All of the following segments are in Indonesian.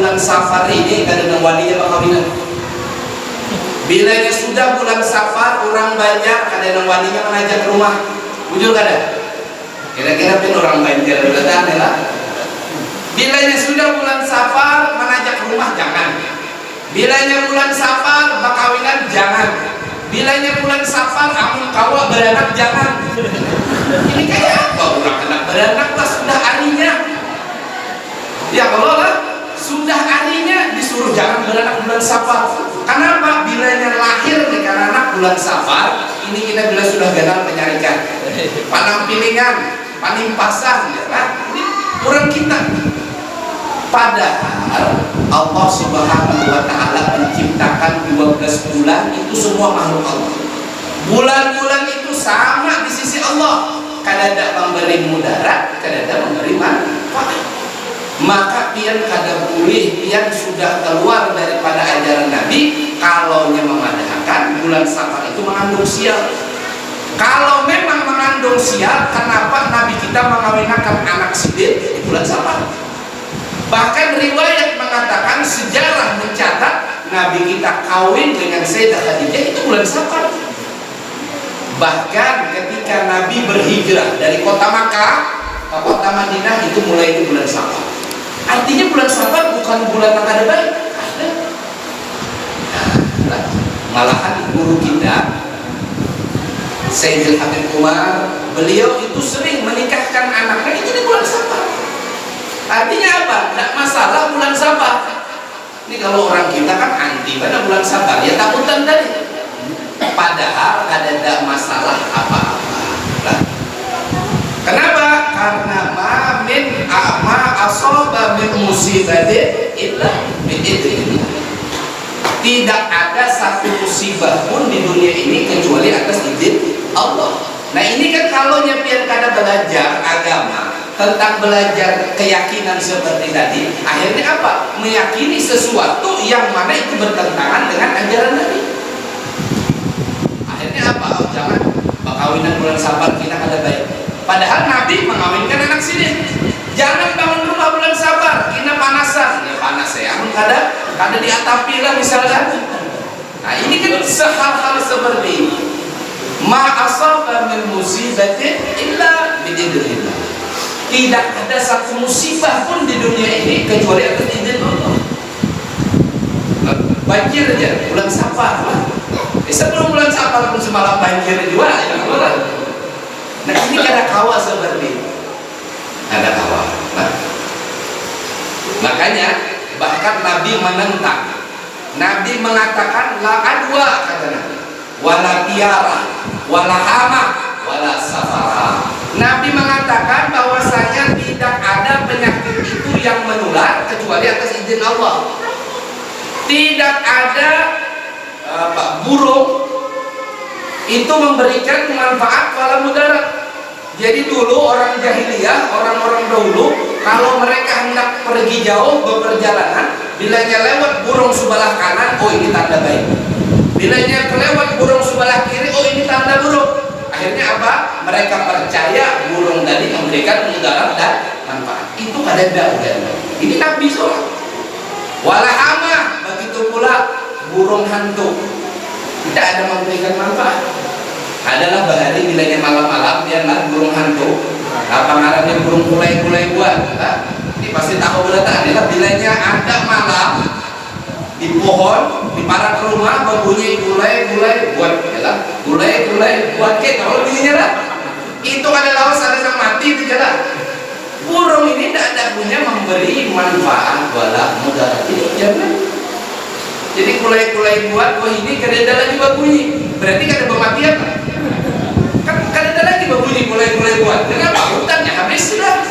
bulan Safar ini kadang walinya berkawinan. Bilanya sudah bulan Safar, orang banyak kadang walinya mengajak ke rumah. Bujur kada? Kira-kira pun orang Banjar datang lah. Bilanya sudah bulan Safar, mengajak ke rumah jangan. Bilanya bulan Safar, berkawinan jangan. Bilanya bulan Safar, amun kawa beranak jangan. Ini kayak apa? Orang anak beranak lah sudah harinya. Ya Allah lah, sudah harinya disuruh jangan beranak bulan Safar. Kenapa? Bilanya lahir nih karena anak bulan Safar, ini kita bila sudah gagal penyarikan, panang pilingan, panimpasan, ya kan? Ini kurang kita. Padahal Allah Subhanahu wa Ta'ala menciptakan 12 bulan itu semua makhluk Allah. Bulan-bulan itu sama di sisi Allah. Kadada memberi mudarat, kadada memberi manfaat. Maka pian kada boleh pian sudah keluar daripada ajaran Nabi kalau memadahkan bulan Safar itu mengandung sial. Kalau memang mengandung sial, kenapa Nabi kita mengawinkan anak sidin di bulan Safar? Bahkan riwayat mengatakan, sejarah mencatat Nabi kita kawin dengan Sayyidah Khadijah itu bulan Safar. Bahkan ketika Nabi berhijrah dari kota Makkah ke kota Madinah itu mulai di bulan Safar. Artinya bulan Safar bukan bulan yang ada baik. Nah, malahan guru kita Sayyidil Habib Umar, beliau itu sering menikahkan anaknya itu di bulan Safar. Artinya apa? Tidak masalah bulan Safar. Ini kalau orang kita kan anti pada bulan Safar, ya takutan tadi. Padahal ada masalah apa-apa. Nah, kenapa? Karena ma asoba min musibatin illa min idrillah. Tidak ada satu musibah pun di dunia ini kecuali atas izin Allah. Nah ini kan kalau nyepian kada belajar agama tentang belajar keyakinan seperti tadi, akhirnya apa? Meyakini sesuatu yang mana itu bertentangan dengan ajaran Nabi. Akhirnya apa? Oh, jangan perkawinan bulan Safar kita kada baik. Padahal Nabi mengawinkan anak sidin. Jangan bangun rumah bulan Safar, kita panasan. Ya panas ya, kada diatapi lah misalkan. Nah ini kan hal-hal seperti ini. Ma asaba min musibatin illa biidznillah. Tidak ada satu musibah pun di dunia ini kecuali atas izin Allah. Banjir aja bulan Safar lah. Sebelum bulan Safar pun semalam banjir juga ya. Nah ini ada kawah seperti ini. Ada kawah. Nah, makanya bahkan Nabi menentang. Nabi mengatakan la adwa, kata Nabi, wala tiara, wala hama, wala safara. Nabi mengatakan bahwasanya tidak ada penyakit itu yang menular kecuali atas izin Allah. Tidak ada burung itu memberikan manfaat wala mudarat. Jadi dulu orang jahiliyah, orang-orang dahulu, kalau mereka hendak pergi jauh berperjalanan, bilanya lewat burung sebelah kanan, oh ini tanda baik. Bilanya kelewat burung sebelah kiri, oh ini tanda buruk. Akhirnya apa? Mereka percaya burung tadi memberikan mudarat dan manfaat. Itu kada ada. Ini Nabi soal. Walahama, begitu pula burung hantu. Tidak ada memberikan manfaat. Adalah bahari bilanya malam-malam biarlah burung hantu. Apa ngarannya burung kulai-kulai buat? Ini pasti tahu berita. Adalah bilanya ada malam di pohon di parak rumah berbunyi kulai-kulai buat, ya kulai-kulai buat kita. Kalau bunyinya lah, itu adalah ada yang mati itu jalan. Burung ini tidak ada punya memberi manfaat wala mudarat. Ini jangan. Jadi kulai-kulai buat, wah ini kada ada lagi berbunyi. Berarti kada bermati apa? Kan kada ada lagi berbunyi kulai-kulai buat. Kenapa? Hutannya habis sudah.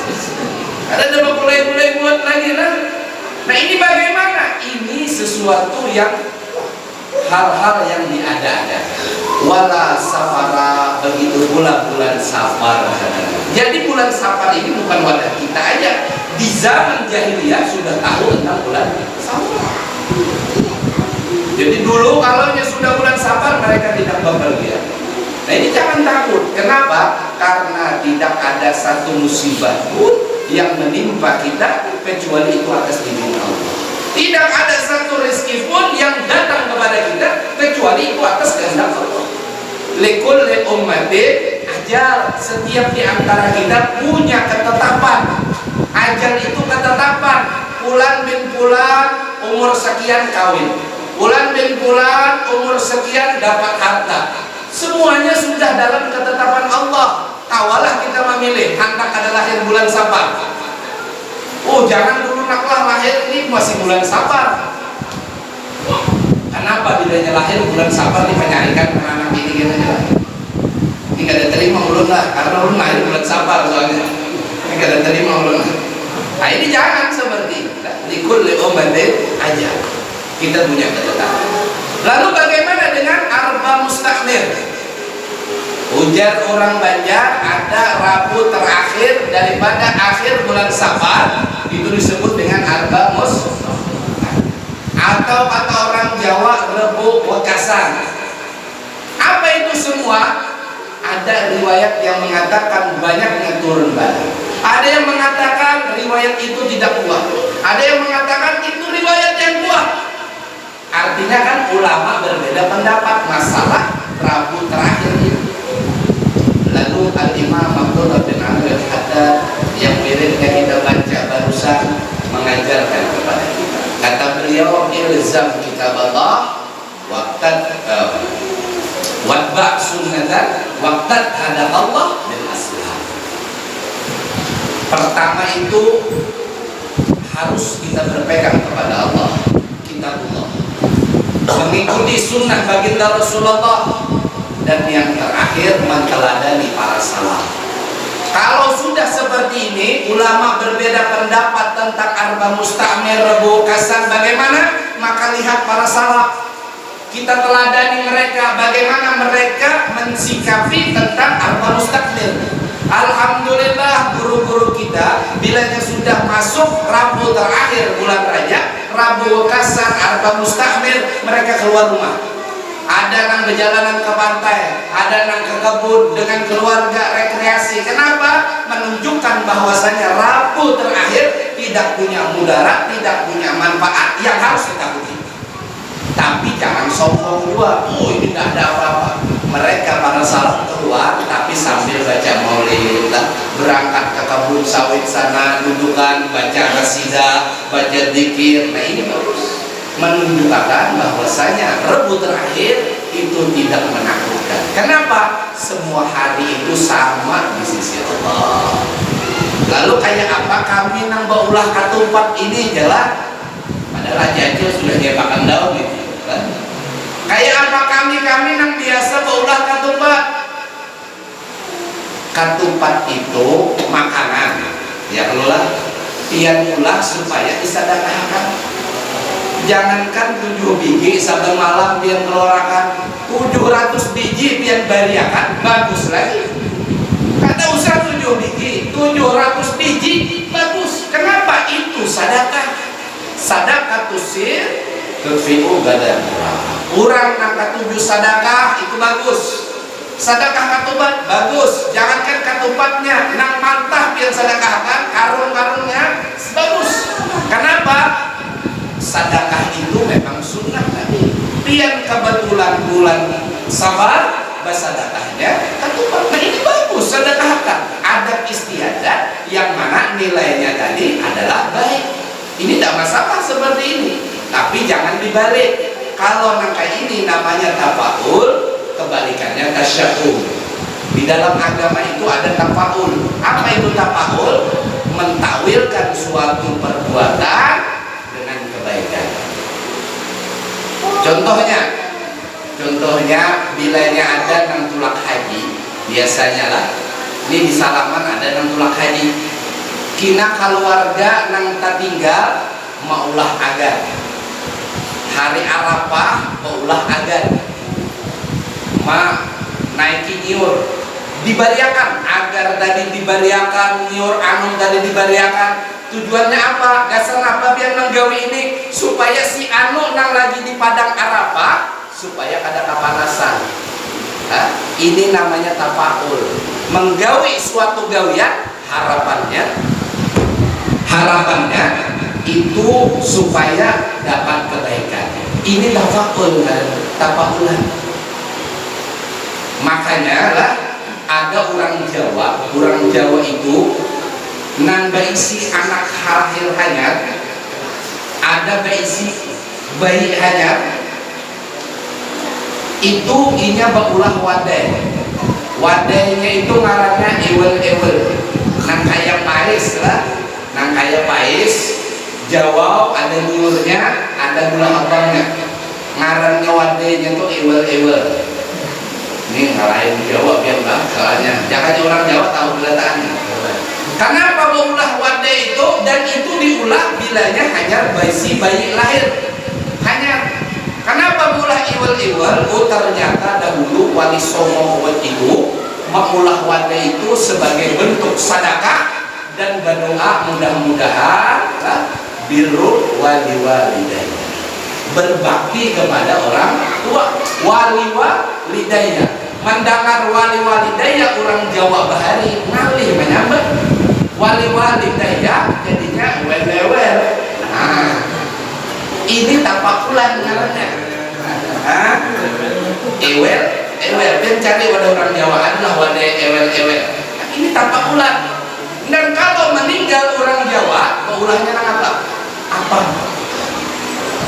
Kada ada kulai-kulai buat lagi lah. Nah ini bagaimana? Ini sesuatu yang hal-hal yang diada-ada. Wala safara, begitu pula bulan Safar. Jadi bulan Safar ini bukan wadah kita aja. Di zaman jahiliyah sudah tahu tentang bulan Safar. Jadi dulu kalau sudah bulan Safar mereka tidak bepergian. Nah ini jangan takut. Kenapa? Karena tidak ada satu musibah pun yang menimpa kita kecuali itu atas izin Allah. Tidak ada satu rezeki pun yang datang kepada kita kecuali itu atas kehendak Allah. Likulli ummatin ajal. Setiap di antara kita punya ketetapan. Ajal itu ketetapan. Fulan bin fulan umur sekian kawin. Fulan bin fulan umur sekian dapat harta. Semuanya sudah dalam ketetapan Allah. Tawalah kita memilih. Hendak ada lahir bulan Safar. Oh, jangan dulu naklah lahir ini masih bulan Safar. Kenapa bilanya lahir bulan Safar dipenyarikan anak ini gitu aja? Ini gak ada terima ulun lah, karena ulun lahir bulan Safar soalnya. Ini gak ada terima ulun lah. Nah ini jangan seperti itu. Likulli ummatin aja. Kita punya ketetapan. Lalu bagaimana dengan arba mustakmir? Ujar orang Banjar, ada Rabu terakhir daripada akhir bulan Safar, itu disebut dengan arba mustakmir. Atau kata orang Jawa, Rebu Wekasan. Apa itu semua? Ada riwayat yang mengatakan banyak yang turun balik. Ada yang mengatakan riwayat itu tidak kuat. Ada yang mengatakan itu riwayat yang kuat. Artinya kan ulama berbeda pendapat masalah Rabu terakhir ini. Lalu Al-Imam Abdullah bin Amr al-Haddad yang wiridnya kita baca barusan mengajarkan kepada kita. Kata beliau, ilzam kitab Allah watba' sunnatan waqtad hada Allah bil aslah. Pertama itu harus kita berpegang kepada Allah, kitabullah, mengikuti sunnah baginda Rasulullah, dan yang terakhir menteladani para salaf. Kalau sudah seperti ini, ulama berbeda pendapat tentang arba mustakmir, rebu kasan, bagaimana? Maka lihat para salaf. Kita teladani mereka, bagaimana mereka mensikapi tentang arba mustakmir. Alhamdulillah guru-guru kita bilanya sudah masuk Rabu terakhir bulan Rajab, Rabu kasan, arba mustakmir, mereka keluar rumah. Ada yang berjalanan ke pantai, ada yang ke kebun dengan keluarga rekreasi. Kenapa? Menunjukkan bahwasanya Rabu terakhir tidak punya mudarat, tidak punya manfaat yang harus ditakuti. Tapi jangan sombong juga. Oh, ini tidak ada apa-apa. Mereka para salaf keluar, tapi sambil baca maulid, berangkat ke kebun sawit sana, dudukan, baca qasidah, baca zikir. Nah ini bagus, menunjukkan bahwasanya Rabu terakhir itu tidak menakutkan. Kenapa? Semua hari itu sama di sisi Allah. Lalu kayak apa kami nang baulah katupat ini jalan? Padahal jajil sudah dia makan daun gitu kan? Kayak apa kami nang biasa baulah katupat? Katupat itu makanan, ya kelola pian ulah supaya disedekahkan. Jangankan 7 biji sampai malam pian keluarkan 700 biji pian bariakan, bagus lagi. Kata usah 7 biji, 700 biji bagus. Kenapa? Itu sedekah. Sedekah tusir tudfi'u badan. Kurang angka 7 sedekah itu bagus. Sedekah katupat bagus. Jangankan katupatnya, nang mantah pian sedekahkan, karung-karungnya bagus. Kenapa? Sedekah itu memang sunnah tadi. Pian kebetulan bulan Safar, bersedekahnya katupat. Nah ini bagus, sedekahkan. Ada istiadat yang mana nilainya tadi adalah baik. Ini tidak masalah seperti ini. Tapi jangan dibalik. Kalau nangka ini namanya tafaul, kebalikannya tasyahum. Di dalam agama itu ada tafaul. Apa itu tafaul? Mentawilkan suatu perbuatan dengan kebaikan. Contohnya bilanya ada nang tulak haji, biasanya lah ini di Salaman ada nang tulak haji. Kina keluarga nang tinggal maulah agar hari Arafah maulah agar naiki nyur dibariakan, agar tadi dibariakan, nyur anu tadi dibariakan. Tujuannya apa? Gasal apa biar menggawi ini supaya si anu nang lagi di padang Arafah supaya kada kepanasan. Ini namanya tafaul, menggawi suatu gawian, harapannya itu supaya dapat kebaikan. Ini tafakul, tafakulan. Makanya lah ada orang Jawa itu nan baisi anak harhil hanyar, ada baisi bayi hanyar, itu inya baulah wadahnya itu ngarannya ewel nang kaya pais lah, nang kaya pais Jawa ada nyurnya, ada gula abangnya, ngarannya wadahnya tuh ewel. Ini ngalahin Jawa biar soalnya jangan orang Jawa tahu belataannya. Kenapa mengulah wadah itu, dan itu diulah bilanya hanya bayi lahir hanya. Kenapa mengulah iwal? Oh ternyata dahulu wali songo itu mengulah wadah itu sebagai bentuk sedekah dan berdoa mudah-mudahan birrul walidayya, berbakti kepada orang tua. Walidayya, mendengar walidayya orang Jawa bahari ngalih menyambut walidayya jadinya wel. Nah, ini tapakulan ngarannya. Ewel dan cari wadah orang Jawa adalah wadah ewel. Nah, ini tapakulan. Dan kalau meninggal orang Jawa, ulahnya apa?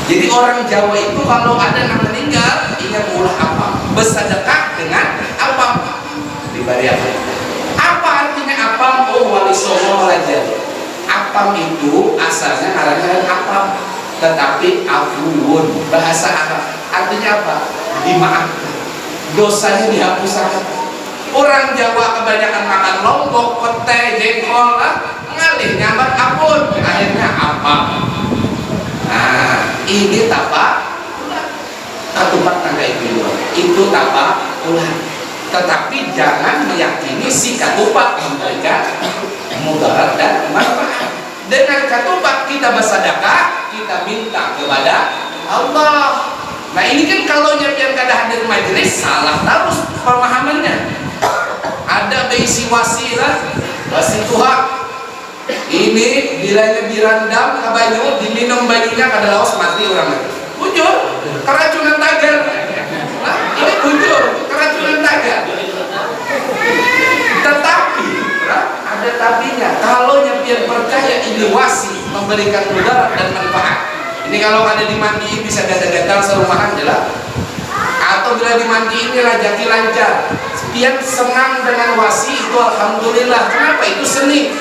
Jadi orang Jawa itu kalau ada yang meninggal, ia mengulah apa? Bersedekah dengan apa? Diberi apa? Apa artinya apa? Oh, wali songo belajar. Apam itu asalnya ngarannya apam, tetapi afuun bahasa Arab artinya apa? Dimaafkan, dosanya dihapuskan. Orang Jawa kebanyakan makan lombok, pete, jengkol, ngalih nyambat ampun, akhirnya apam. Nah, ini tapak katupat tangga itu tapak ulah. Tetapi jangan meyakini si katupat memberikan mudarat dan manfaat. Dengan katupat kita bersedekah, kita minta kepada Allah. Nah ini kan kalau nyapian kada hadir majelis salah terus pemahamannya. Ada baisi wasilah, wasi Tuhan. Ini bilanya dirandam ke banyu, diminum banyunya kada laos mati orang lagi. Bujur, keracunan tagar. Nah, ini bujur, keracunan tagar. Tetapi ada tabinya. Kalau nyapian percaya ini wasi memberikan mudarat dan manfaat. Ini kalau ada dimandiin bisa gatal-gatal serumahan jelas. Atau bila dimandiin rezeki lancar. Pian senang dengan wasi itu alhamdulillah. Kenapa? Itu seni,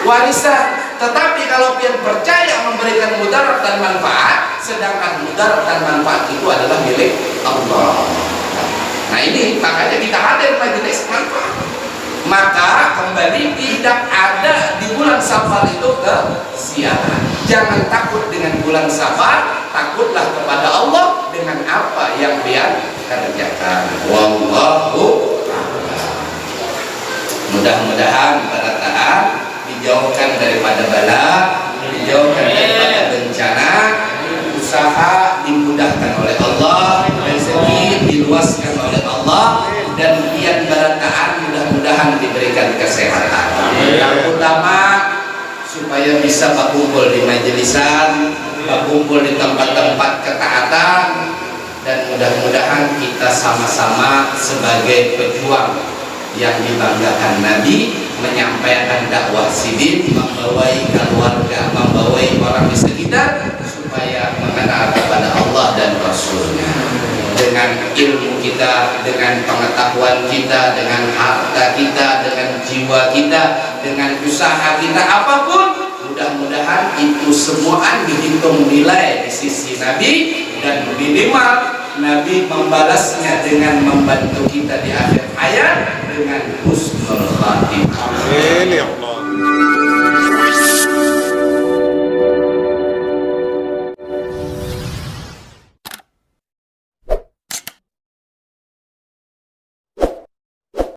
warisan. Tetapi kalau pian percaya memberikan mudarat dan manfaat, sedangkan mudarat dan manfaat itu adalah milik Allah. Nah ini makanya kita hadir majelis manfaat. Maka kembali tidak ada di bulan Safar itu kesialan. Jangan takut dengan bulan Safar, takutlah kepada Allah dengan apa yang dia kerjakan. Wallahu mudah-mudahan para taat dijauhkan daripada bala, dijauhkan daripada bencana, usaha dimudahkan oleh Allah, rezeki diluaskan oleh Allah, dan kian barataan mudah-mudahan diberikan kesehatan. Yang utama supaya bisa berkumpul di majelisan, berkumpul di tempat-tempat ketaatan, dan mudah-mudahan kita sama-sama sebagai pejuang yang dibanggakan Nabi menyampaikan dakwah sidin, membawai keluarga, membawai orang di sekitar supaya mengenal kepada Allah dan Rasulnya. Dengan ilmu kita, dengan pengetahuan kita, dengan harta kita, dengan jiwa kita, dengan usaha kita apapun, mudah-mudahan itu semua dihitung nilai di sisi Nabi, dan minimal Nabi membalasnya dengan membantu kita di akhir hayat dengan husnul khatimah.